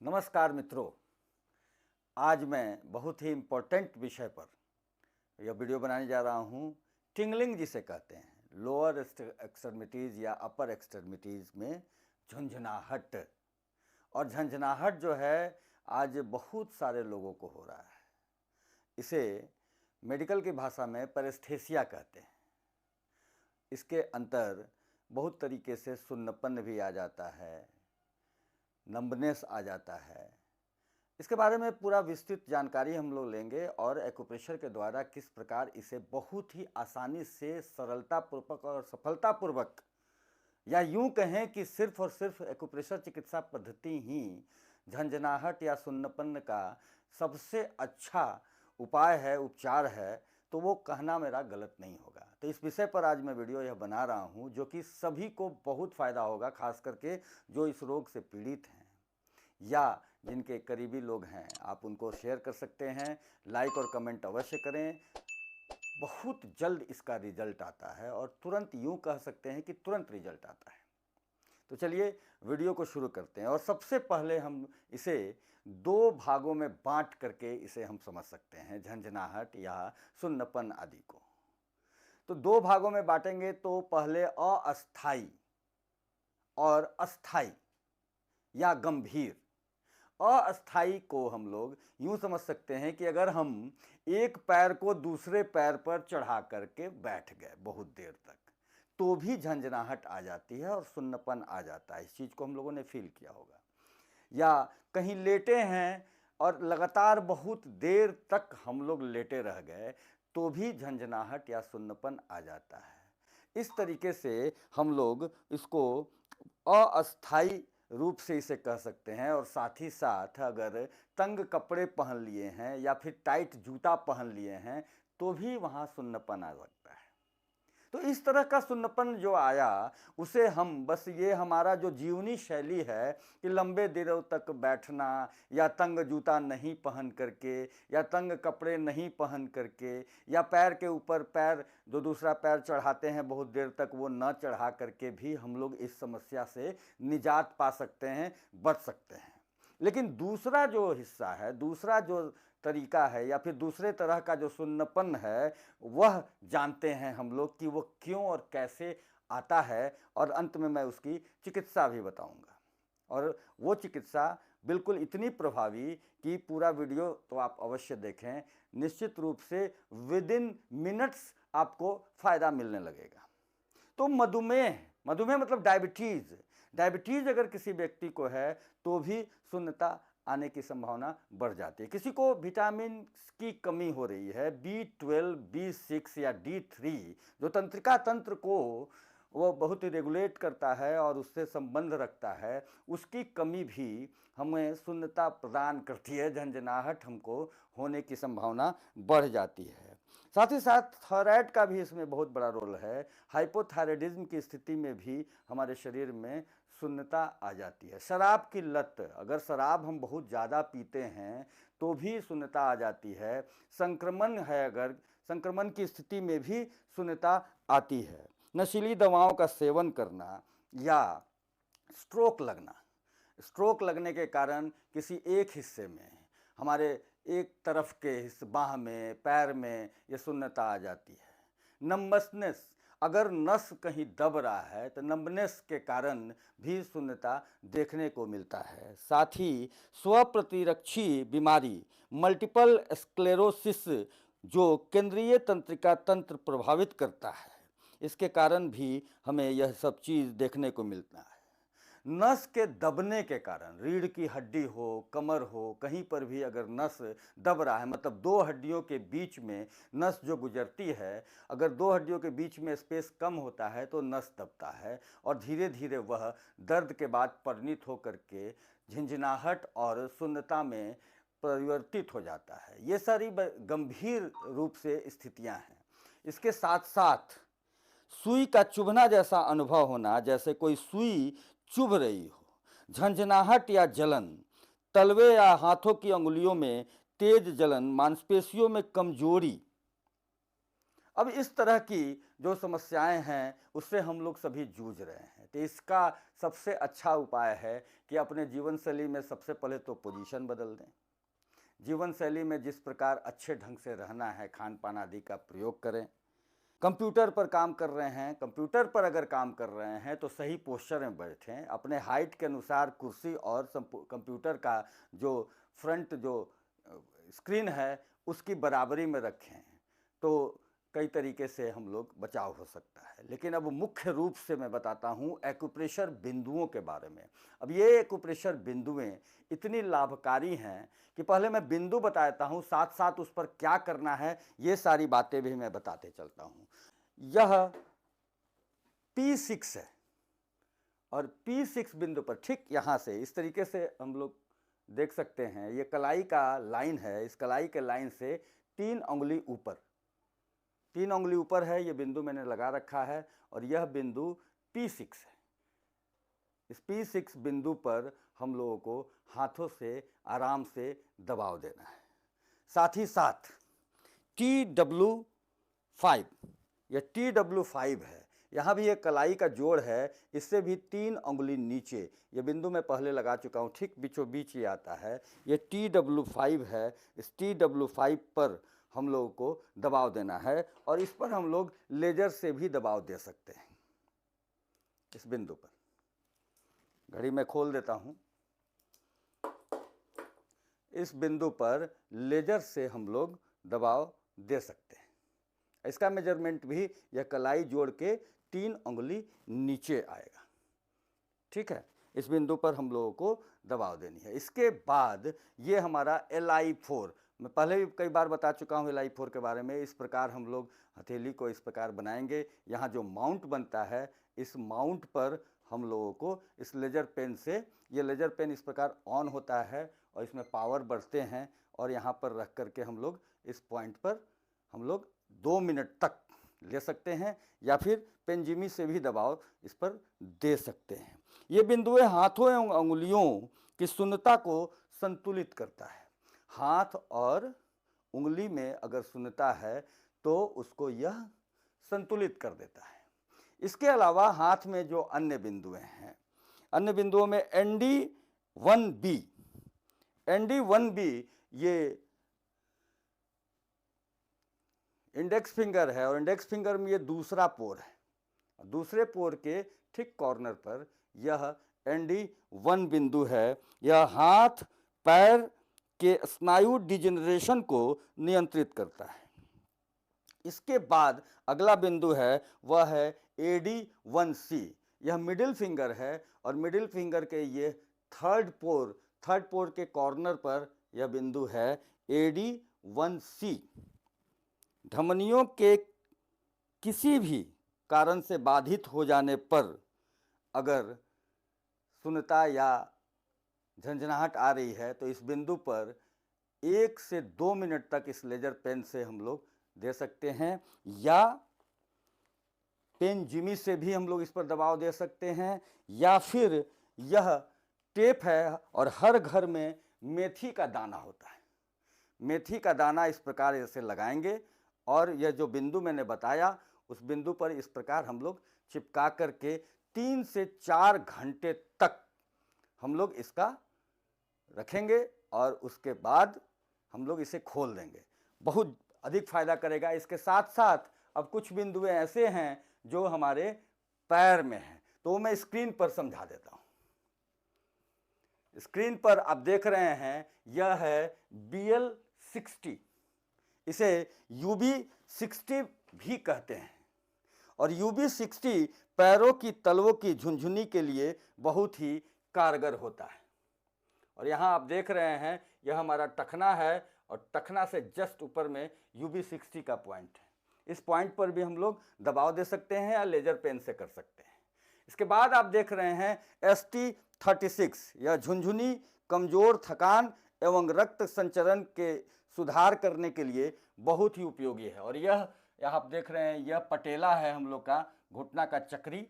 नमस्कार मित्रों, आज मैं बहुत ही इम्पोर्टेंट विषय पर यह वीडियो बनाने जा रहा हूँ। टिंगलिंग जिसे कहते हैं, लोअर एक्सट्रीमिटीज़ या अपर एक्सट्रीमिटीज़ में झंझनाहट। और झंझनाहट जो है आज बहुत सारे लोगों को हो रहा है। इसे मेडिकल की भाषा में पैरेस्थेसिया कहते हैं। इसके अंतर बहुत तरीके से सुन्नपन भी आ जाता है, नंबनेस आ जाता है। इसके बारे में पूरा विस्तृत जानकारी हम लोग लेंगे और एक्यूप्रेशर के द्वारा किस प्रकार इसे बहुत ही आसानी से सरलतापूर्वक और सफलतापूर्वक, या यूं कहें कि सिर्फ और सिर्फ एक्यूप्रेशर चिकित्सा पद्धति ही झंझनाहट या सुन्नपन का सबसे अच्छा उपाय है, उपचार है, तो वो कहना मेरा गलत नहीं होगा। तो इस विषय पर आज मैं वीडियो यह बना रहा हूँ जो कि सभी को बहुत फ़ायदा होगा, खास करके जो इस रोग से पीड़ित हैं या जिनके करीबी लोग हैं। आप उनको शेयर कर सकते हैं, लाइक और कमेंट अवश्य करें। बहुत जल्द इसका रिजल्ट आता है और तुरंत, यूं कह सकते हैं कि तुरंत रिजल्ट आता है। तो चलिए वीडियो को शुरू करते हैं। और सबसे पहले हम इसे दो भागों में बांट करके इसे हम समझ सकते हैं, झंझनाहट या सुन्नपन आदि को। तो दो भागों में बांटेंगे तो पहले अस्थाई और अस्थाई या गंभीर। अस्थाई को हम लोग यूं समझ सकते हैं कि अगर हम एक पैर को दूसरे पैर पर चढ़ा करके बैठ गए बहुत देर तक, तो भी झंझनाहट आ जाती है और सुन्नपन आ जाता है। इस चीज़ को हम लोगों ने फील किया होगा। या कहीं लेटे हैं और लगातार बहुत देर तक हम लोग लेटे रह गए, तो भी झंझनाहट या सुन्नपन आ जाता है। इस तरीके से हम लोग इसको अस्थाई रूप से इसे कह सकते हैं। और साथ ही साथ अगर तंग कपड़े पहन लिए हैं या फिर टाइट जूता पहन लिए हैं, तो भी वहाँ सुन्नपन आ सकता है। तो इस तरह का सुन्नपन जो आया, उसे हम बस, ये हमारा जो जीवनी शैली है कि लंबे दिनों तक बैठना, या तंग जूता नहीं पहन करके, या तंग कपड़े नहीं पहन करके, या पैर के ऊपर पैर, जो दूसरा पैर चढ़ाते हैं बहुत देर तक, वो न चढ़ा करके भी हम लोग इस समस्या से निजात पा सकते हैं, बच सकते हैं। लेकिन दूसरा जो हिस्सा है, दूसरा जो तरीका है, या फिर दूसरे तरह का जो सुन्नपन है, वह जानते हैं हम लोग कि वो क्यों और कैसे आता है। और अंत में मैं उसकी चिकित्सा भी बताऊंगा। और वो चिकित्सा बिल्कुल इतनी प्रभावी कि पूरा वीडियो तो आप अवश्य देखें। निश्चित रूप से विद इन मिनट्स आपको फ़ायदा मिलने लगेगा। तो मधुमेह, मधुमेह मतलब डायबिटीज़ अगर किसी व्यक्ति को है, तो भी सुन्नता आने की संभावना बढ़ जाती है। किसी को विटामिन की कमी हो रही है, B12, B6 या D3, जो तंत्रिका तंत्र को वो बहुत ही रेगुलेट करता है और उससे संबंध रखता है, उसकी कमी भी हमें सुन्नता प्रदान करती है। झंझनाहट हमको होने की संभावना बढ़ जाती है। साथ ही साथ थायराइड का भी इसमें बहुत बड़ा रोल है। हाइपोथायराइडिज्म की स्थिति में भी हमारे शरीर में सुन्नता आ जाती है। शराब की लत, अगर शराब हम बहुत ज़्यादा पीते हैं तो भी सुन्नता आ जाती है। संक्रमण है, अगर संक्रमण की स्थिति में भी सुन्नता आती है। नशीली दवाओं का सेवन करना या स्ट्रोक लगने के कारण किसी एक हिस्से में, हमारे एक तरफ के हिस्से, बाह में, पैर में, ये सुन्नता आ जाती है। नंबनेस, अगर नस कहीं दब रहा है तो नंबनेस के कारण भी सुन्नता देखने को मिलता है। साथ ही स्वप्रतिरक्षी बीमारी, मल्टीपल स्क्लेरोसिस, जो केंद्रीय तंत्रिका तंत्र प्रभावित करता है, इसके कारण भी हमें यह सब चीज़ देखने को मिलता है। नस के दबने के कारण, रीढ़ की हड्डी हो, कमर हो, कहीं पर भी अगर नस दब रहा है, मतलब दो हड्डियों के बीच में नस जो गुजरती है, अगर दो हड्डियों के बीच में स्पेस कम होता है तो नस दबता है और धीरे धीरे वह दर्द के बाद परिणित होकर के झिंझनाहट और सुन्नता में परिवर्तित हो जाता है। ये सारी गंभीर रूप से स्थितियां हैं। इसके साथ साथ सुई का चुभना जैसा अनुभव होना, जैसे कोई सुई चुभ रही हो, झंझनाहट या जलन, तलवे या हाथों की अंगुलियों में तेज जलन, मांसपेशियों में कमजोरी। अब इस तरह की जो समस्याएं हैं उससे हम लोग सभी जूझ रहे हैं। तो इसका सबसे अच्छा उपाय है कि अपने जीवन शैली में सबसे पहले तो पोजीशन बदल दें। जीवन शैली में जिस प्रकार अच्छे ढंग से रहना है, खान पान आदि का प्रयोग करें। कंप्यूटर पर काम कर रहे हैं, कंप्यूटर पर अगर काम कर रहे हैं तो सही पोस्चर में बैठें, अपने हाइट के अनुसार कुर्सी और कंप्यूटर का जो फ्रंट जो स्क्रीन है उसकी बराबरी में रखें, तो कई तरीके से हम लोग बचाव हो सकता है। लेकिन अब मुख्य रूप से मैं बताता हूँ एक्यूप्रेशर बिंदुओं के बारे में। अब ये एक्यूप्रेशर बिंदुएं इतनी लाभकारी हैं कि पहले मैं बिंदु बताता हूँ, साथ साथ उस पर क्या करना है ये सारी बातें भी मैं बताते चलता हूँ। यह P6 है और P6 बिंदु पर ठीक यहाँ से इस तरीके से हम लोग देख सकते हैं, ये कलाई का लाइन है। इस कलाई के लाइन से 3 उंगली ऊपर, 3 उंगली ऊपर है, ये बिंदु मैंने लगा रखा है और यह बिंदु P6 है। इस P6 बिंदु पर हम लोगों को हाथों से आराम से दबाव देना है। साथ ही साथ TW5, यह TW5 है, यहाँ भी एक कलाई का जोड़ है, इससे भी 3 उंगली नीचे, ये बिंदु मैं पहले लगा चुका हूँ, ठीक बीचों बीच ही आता है। ये TW5 है। इस TW5 पर हम लोगों को दबाव देना है और इस पर हम लोग लेजर से भी दबाव दे सकते हैं। इस बिंदु पर घड़ी में खोल देता हूँ। इस बिंदु पर लेजर से हम लोग दबाव दे सकते हैं। इसका मेजरमेंट भी यह कलाई जोड़ के 3 उंगली नीचे आएगा। ठीक है, इस बिंदु पर हम लोगों को दबाव देनी है। इसके बाद ये हमारा LI4, मैं पहले भी कई बार बता चुका हूँ LI4 के बारे में। इस प्रकार हम लोग हथेली को इस प्रकार बनाएंगे। यहाँ जो माउंट बनता है, इस माउंट पर हम लोगों को इस लेजर पेन से, ये लेजर पेन इस प्रकार ऑन होता है और इसमें पावर बढ़ते हैं और यहाँ पर रख करके हम लोग इस पॉइंट पर हम लोग 2 मिनट तक ले सकते हैं या फिर पेंजिमी से भी दबाव इस पर दे सकते हैं। ये बिंदुएं हाथों एवं उंगलियों की शून्यता को संतुलित करता है। हाथ और उंगली में अगर शून्यता है तो उसको यह संतुलित कर देता है। इसके अलावा हाथ में जो अन्य बिंदुएं हैं, अन्य बिंदुओं में ND1B, ND1B ये इंडेक्स फिंगर है और इंडेक्स फिंगर में ये दूसरा पोर है। दूसरे पोर के ठीक कॉर्नर पर यह ND1 बिंदु है। यह हाथ पैर के स्नायु डिजेनरेशन को नियंत्रित करता है। इसके बाद अगला बिंदु है वह है AD1C। यह मिडिल फिंगर है और मिडिल फिंगर के ये थर्ड पोर के कॉर्नर पर यह बिंदु है AD1C। धमनियों के किसी भी कारण से बाधित हो जाने पर अगर शून्यता या झंझनाहट आ रही है तो इस बिंदु पर 1 से 2 मिनट तक इस लेजर पेन से हम लोग दे सकते हैं या पेन जिमी से भी हम लोग इस पर दबाव दे सकते हैं या फिर यह टेप है और हर घर में मेथी का दाना होता है। मेथी का दाना इस प्रकार ऐसे लगाएंगे और यह जो बिंदु मैंने बताया उस बिंदु पर इस प्रकार हम लोग चिपका करके 3 से 4 घंटे तक हम लोग इसका रखेंगे और उसके बाद हम लोग इसे खोल देंगे। बहुत अधिक फायदा करेगा। इसके साथ साथ अब कुछ बिंदुएं ऐसे हैं जो हमारे पैर में हैं, तो मैं स्क्रीन पर समझा देता हूँ। स्क्रीन पर आप देख रहे हैं यह है BL60, इसे UB60 भी कहते हैं और UB60 पैरों की तलवों की झुनझुनी के लिए बहुत ही कारगर होता है। और यहाँ आप देख रहे हैं यह हमारा टखना है और टखना से जस्ट ऊपर में UB60 का पॉइंट है। इस पॉइंट पर भी हम लोग दबाव दे सकते हैं या लेजर पेन से कर सकते हैं। इसके बाद आप देख रहे हैं ST36, यह झुनझुनी, कमजोर, थकान एवं रक्त संचरण के सुधार करने के लिए बहुत ही उपयोगी है। और यह आप देख रहे हैं यह पटेला है हम लोग का घुटना का चक्री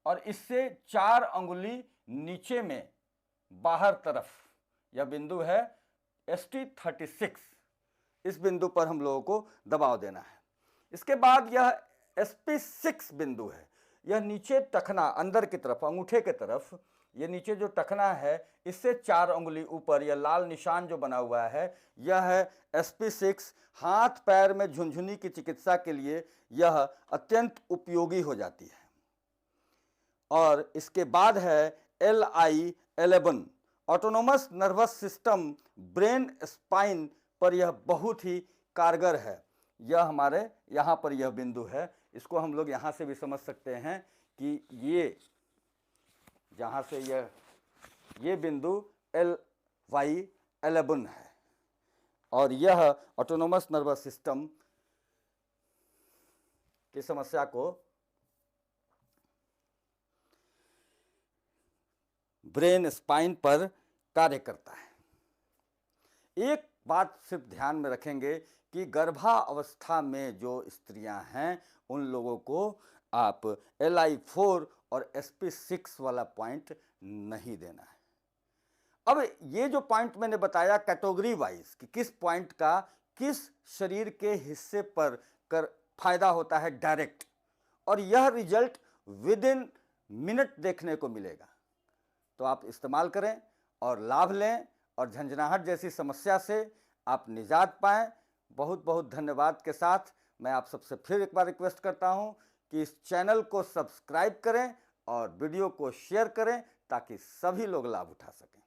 और इससे 4 अंगुली नीचे में बाहर तरफ यह बिंदु है ST36। इस बिंदु पर हम लोगों को दबाव देना है। इसके बाद यह SP6 बिंदु है। यह नीचे टखना अंदर की तरफ अंगूठे की तरफ, ये नीचे जो टखना है इससे 4 उंगली ऊपर यह लाल निशान जो बना हुआ है यह है SP6। हाथ पैर में झुनझुनी की चिकित्सा के लिए यह अत्यंत उपयोगी हो जाती है। और इसके बाद है LI11, autonomous nervous system brain spine पर यह बहुत ही कारगर है। यह हमारे यहाँ पर यह बिंदु है, इसको हम लोग यहाँ से भी समझ सकते हैं कि ये जहाँ से ये बिंदु LY11 है और यह ऑटोनोमस नर्वस सिस्टम की समस्या को ब्रेन स्पाइन पर कार्य करता है। एक बात सिर्फ ध्यान में रखेंगे कि गर्भावस्था में जो स्त्रियां हैं उन लोगों को आप LI4 और SP6 वाला पॉइंट नहीं देना है। अब ये जो पॉइंट मैंने बताया कैटेगरी वाइज कि किस पॉइंट का किस शरीर के हिस्से पर कर फायदा होता है डायरेक्ट, और यह रिजल्ट विद इन मिनट देखने को मिलेगा। तो आप इस्तेमाल करें और लाभ लें और झंझनाहट जैसी समस्या से आप निजात पाएं। बहुत बहुत धन्यवाद के साथ मैं आप सबसे फिर एक बार रिक्वेस्ट करता हूं कि इस चैनल को सब्सक्राइब करें और वीडियो को शेयर करें ताकि सभी लोग लाभ उठा सकें।